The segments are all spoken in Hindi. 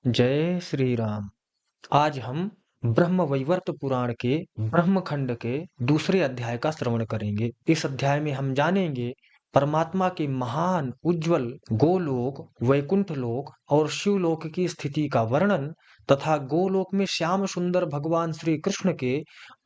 जय श्री राम। आज हम ब्रह्म वैवर्त पुराण के ब्रह्मखंड के दूसरे अध्याय का श्रवण करेंगे। इस अध्याय में हम जानेंगे परमात्मा के महान उज्जवल गोलोक, वैकुंठ लोक और शिवलोक की स्थिति का वर्णन तथा गोलोक में श्याम सुंदर भगवान श्री कृष्ण के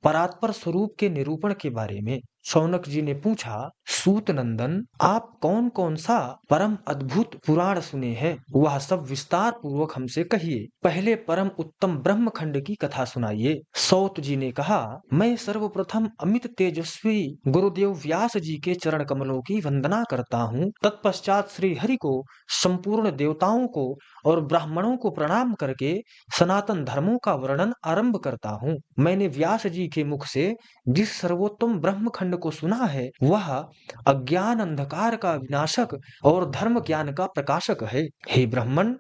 परात्पर स्वरूप के निरूपण के बारे में। शौनक जी ने पूछा, सूत नंदन, आप कौन कौन सा परम अद्भुत पुराण सुने हैं, वह सब विस्तार पूर्वक हमसे कहिए। पहले परम उत्तम ब्रह्म खंड की कथा सुनाइए। सौत जी ने कहा, मैं सर्वप्रथम अमित तेजस्वी गुरुदेव व्यास जी के चरण कमलों की वंदना करता हूँ। तत्पश्चात श्री हरि को, संपूर्ण देवताओं को और ब्राह्मणों को प्रणाम करके सनातन धर्मों का वर्णन आरंभ करता हूँ। मैंने व्यास जी के मुख से जिस सर्वोत्तम ब्रह्म खंड को सुना है, वह अज्ञान अंधकार का विनाशक और धर्म ज्ञान का प्रकाशक है। हे ब्राह्मण,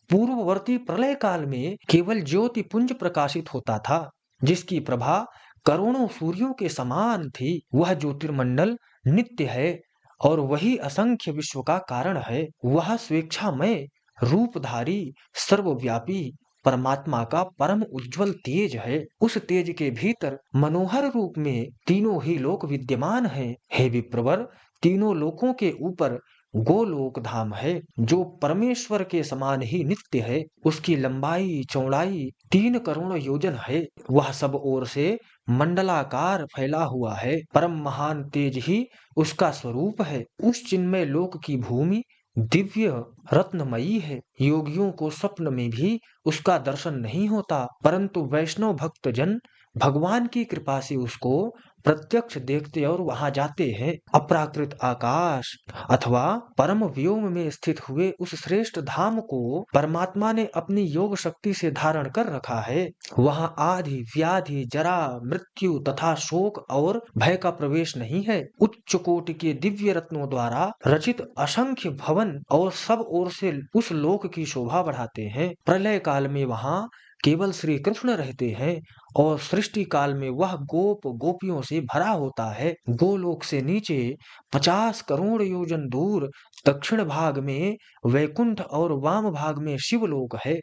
पूर्ववर्ती प्रलय काल में केवल ज्योति पुंज प्रकाशित होता था, जिसकी प्रभा करोड़ों सूर्यों के समान थी। वह ज्योतिर्मंडल नित्य है और वही असंख्य विश्व का कारण है। वह स्वेच्छामय रूपधारी सर्वव्यापी परमात्मा का परम उज्जवल तेज है। उस तेज के भीतर मनोहर रूप में तीनों ही लोक विद्यमान हैं। हे विप्रवर, तीनों लोकों के ऊपर गोलोक धाम है, जो परमेश्वर के समान ही नित्य है। उसकी लंबाई चौड़ाई 3 करोड़ योजन है। वह सब ओर से मंडलाकार फैला हुआ है। परम महान तेज ही उसका स्वरूप है। उस चिन्मय लोक की भूमि दिव्य रत्नमयी है। योगियों को स्वप्न में भी उसका दर्शन नहीं होता, परंतु वैष्णव भक्त जन भगवान की कृपा से उसको प्रत्यक्ष देखते और वहां जाते हैं। अपराकृत आकाश अथवा परम व्योम में स्थित हुए उस श्रेष्ठ धाम को परमात्मा ने अपनी योग शक्ति से धारण कर रखा है। वहां आदि व्याधि जरा मृत्यु तथा शोक और भय का प्रवेश नहीं है। उच्च कोटि के दिव्य रत्नों द्वारा रचित असंख्य भवन और सब ओर से उस लोक की शोभा बढ़ाते हैं। प्रलय काल में वहां केवल श्री कृष्ण रहते हैं और सृष्टि काल में वह गोप गोपियों से भरा होता है। गोलोक से नीचे 50 करोड़ योजन दूर दक्षिण भाग में वैकुंठ और वाम भाग में शिवलोक है।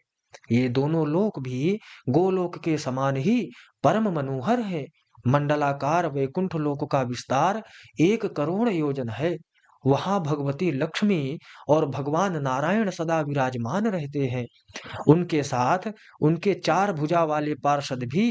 ये दोनों लोक भी गोलोक के समान ही परम मनोहर है। मंडलाकार वैकुंठ लोक का विस्तार 1 करोड़ योजन है। वहां भगवती लक्ष्मी और भगवान नारायण सदा विराजमान रहते हैं। उनके साथ उनके 4 भुजा वाले पार्षद भी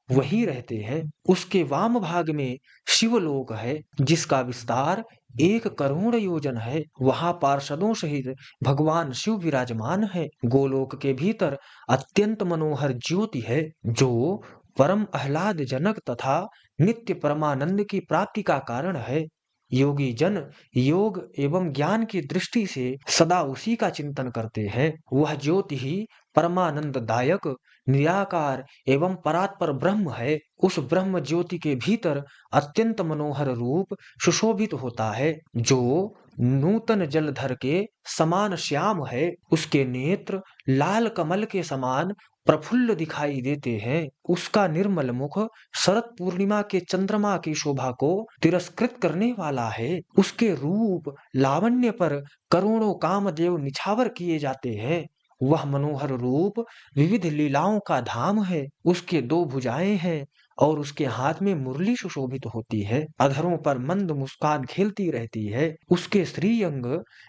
वही रहते हैं। उसके वाम भाग में शिवलोक है, जिसका विस्तार 1 करोड़ योजन है। वहां पार्षदों सहित भगवान शिव विराजमान है। गोलोक के भीतर अत्यंत मनोहर ज्योति है, जो परम आह्लाद जनक तथा नित्य परमानंद की प्राप्ति का कारण है। योगी जन योग एवं ज्ञान की दृष्टि से सदा उसी का चिंतन करते हैं। वह ज्योति ही परमानंद दायक, निराकार एवं परात्पर ब्रह्म है। उस ब्रह्म ज्योति के भीतर अत्यंत मनोहर रूप सुशोभित होता है, जो नूतन जलधर के समान श्याम है। उसके नेत्र लाल कमल के समान प्रफुल्ल दिखाई देते हैं। उसका निर्मल मुख शरद पूर्णिमा के चंद्रमा की शोभा को तिरस्कृत करने वाला है। उसके रूप लावण्य पर करोड़ों कामदेव निछावर किए जाते हैं। वह मनोहर रूप विविध लीलाओं का धाम है। उसके 2 भुजाएं हैं और उसके हाथ में मुरली सुशोभित होती है। अधरों पर मंद मुस्कान खेलती रहती है। उसके श्रीअंग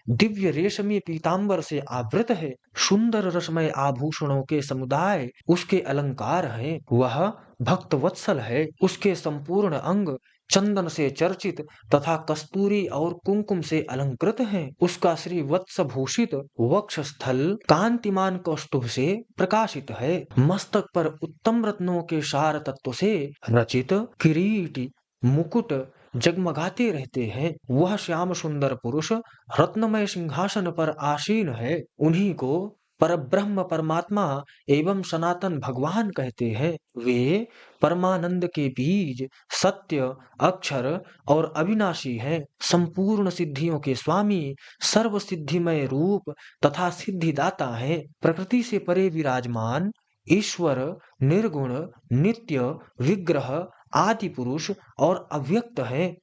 दिव्य रेशमी पीतांबर से आवृत है। सुंदर रसमय आभूषणों के समुदाय उसके अलंकार हैं। वह भक्त वत्सल है। उसके संपूर्ण अंग चंदन से चर्चित तथा कस्तूरी और कुमकुम से अलंकृत हैं। उसका श्री वत्स भूषित वक्षस्थल कांतिमान कौस्तुभ से प्रकाशित है। मस्तक पर उत्तम रत्नों के सार तत्व से रचित किरीट मुकुट जगमगाते रहते हैं। वह श्याम सुंदर पुरुष रत्नमय सिंहासन पर आसीन है। उन्हीं को परब्रह्म परमात्मा एवं सनातन भगवान कहते हैं। वे परमानंद के बीज, सत्य, अक्षर और अविनाशी हैं। संपूर्ण सिद्धियों के स्वामी, सर्व सिद्धिमय रूप तथा सिद्धिदाता हैं। प्रकृति से परे विराजमान ईश्वर निर्गुण, नित्य, विग्रह, आदि पुरुष और अव्यक्त है।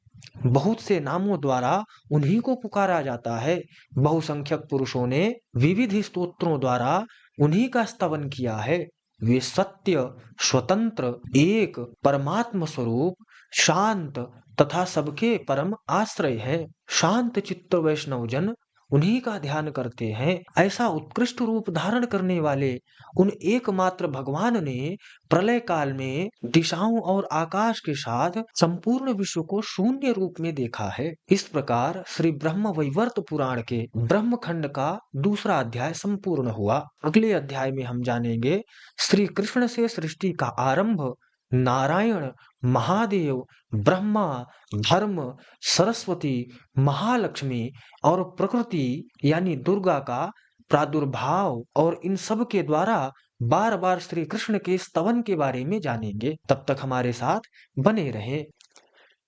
बहुत से नामों द्वारा उन्हीं को पुकारा जाता है। बहुसंख्यक पुरुषों ने विविध स्तोत्रों द्वारा उन्हीं का स्तवन किया है। वे सत्य, स्वतंत्र, एक परमात्म स्वरूप, शांत तथा सबके परम आश्रय है। शांत चित्त वैष्णव जन उन्हीं का ध्यान करते हैं। ऐसा उत्कृष्ट रूप धारण करने वाले उन एकमात्र भगवान ने प्रलय काल में दिशाओं और आकाश के साथ संपूर्ण विश्व को शून्य रूप में देखा है। इस प्रकार श्री ब्रह्म वैवर्त पुराण के ब्रह्म खंड का दूसरा अध्याय संपूर्ण हुआ। अगले अध्याय में हम जानेंगे श्री कृष्ण से सृष्टि का आरंभ, नारायण, महादेव, ब्रह्मा, धर्म, सरस्वती, महालक्ष्मी और प्रकृति यानी दुर्गा का प्रादुर्भाव और इन सब के द्वारा बार बार श्री कृष्ण के स्तवन के बारे में जानेंगे। तब तक हमारे साथ बने रहें।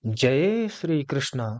जय श्री कृष्ण।